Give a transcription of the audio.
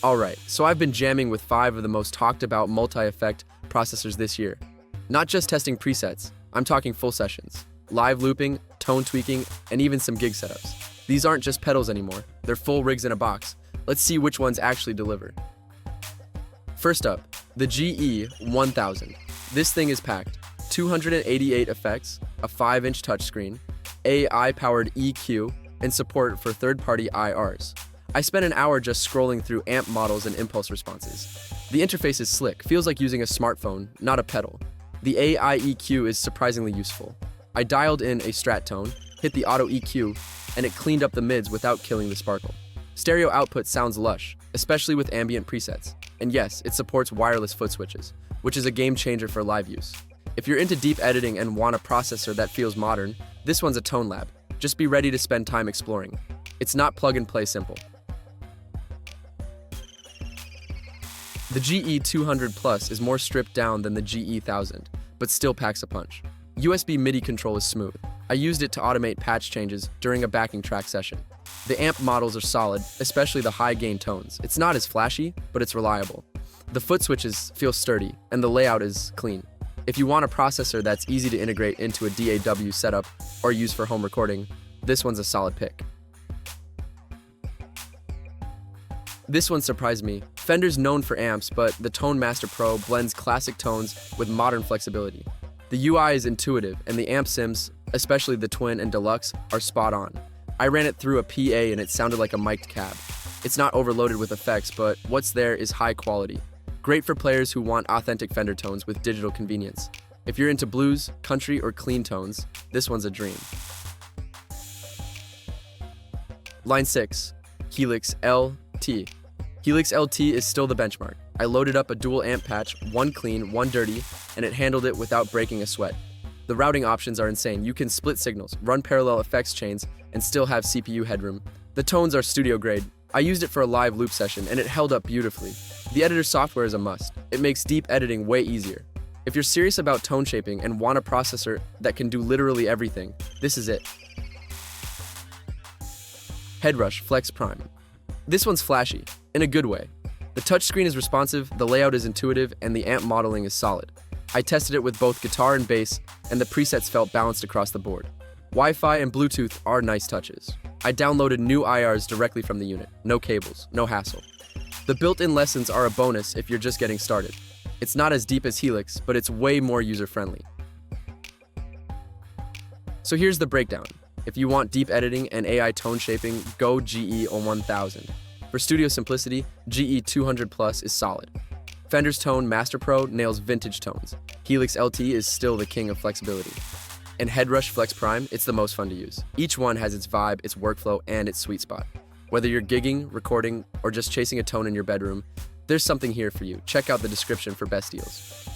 Alright, so I've been jamming with 5 of the most talked about multi-effect processors this year. Not just testing presets, I'm talking full sessions, live looping, tone tweaking, and even some gig setups. These aren't just pedals anymore, they're full rigs in a box. Let's see which ones actually deliver. First up, the GE1000. This thing is packed. 288 effects, a 5-inch touchscreen, AI-powered EQ, and support for third-party IRs. I spent an hour just scrolling through amp models and impulse responses. The interface is slick, feels like using a smartphone, not a pedal. The AI EQ is surprisingly useful. I dialed in a strat tone, hit the auto EQ, and it cleaned up the mids without killing the sparkle. Stereo output sounds lush, especially with ambient presets. And yes, it supports wireless foot switches, which is a game changer for live use. If you're into deep editing and want a processor that feels modern, this one's a tone lab. Just be ready to spend time exploring. It's not plug-and-play simple. The GE200 Plus is more stripped down than the GE1000, but still packs a punch. USB MIDI control is smooth. I used it to automate patch changes during a backing track session. The amp models are solid, especially the high-gain tones. It's not as flashy, but it's reliable. The foot switches feel sturdy, and the layout is clean. If you want a processor that's easy to integrate into a DAW setup or use for home recording, this one's a solid pick. This one surprised me. Fender's known for amps, but the Tone Master Pro blends classic tones with modern flexibility. The UI is intuitive, and the amp sims, especially the Twin and Deluxe, are spot on. I ran it through a PA and it sounded like a mic'd cab. It's not overloaded with effects, but what's there is high quality. Great for players who want authentic Fender tones with digital convenience. If you're into blues, country, or clean tones, this one's a dream. Line 6. Helix LT. Helix LT is still the benchmark. I loaded up a dual amp patch, one clean, one dirty, and it handled it without breaking a sweat. The routing options are insane. You can split signals, run parallel effects chains, and still have CPU headroom. The tones are studio grade. I used it for a live loop session, and it held up beautifully. The editor software is a must. It makes deep editing way easier. If you're serious about tone shaping and want a processor that can do literally everything, this is it. Headrush Flex Prime. This one's flashy, in a good way. The touchscreen is responsive, the layout is intuitive, and the amp modeling is solid. I tested it with both guitar and bass, and the presets felt balanced across the board. Wi-Fi and Bluetooth are nice touches. I downloaded new IRs directly from the unit. No cables, no hassle. The built-in lessons are a bonus if you're just getting started. It's not as deep as Helix, but it's way more user-friendly. So here's the breakdown. If you want deep editing and AI tone shaping, go GE1000. For studio simplicity, GE200 Plus is solid. Fender's Tone Master Pro nails vintage tones. Helix LT is still the king of flexibility. And Headrush Flex Prime, it's the most fun to use. Each one has its vibe, its workflow, and its sweet spot. Whether you're gigging, recording, or just chasing a tone in your bedroom, there's something here for you. Check out the description for best deals.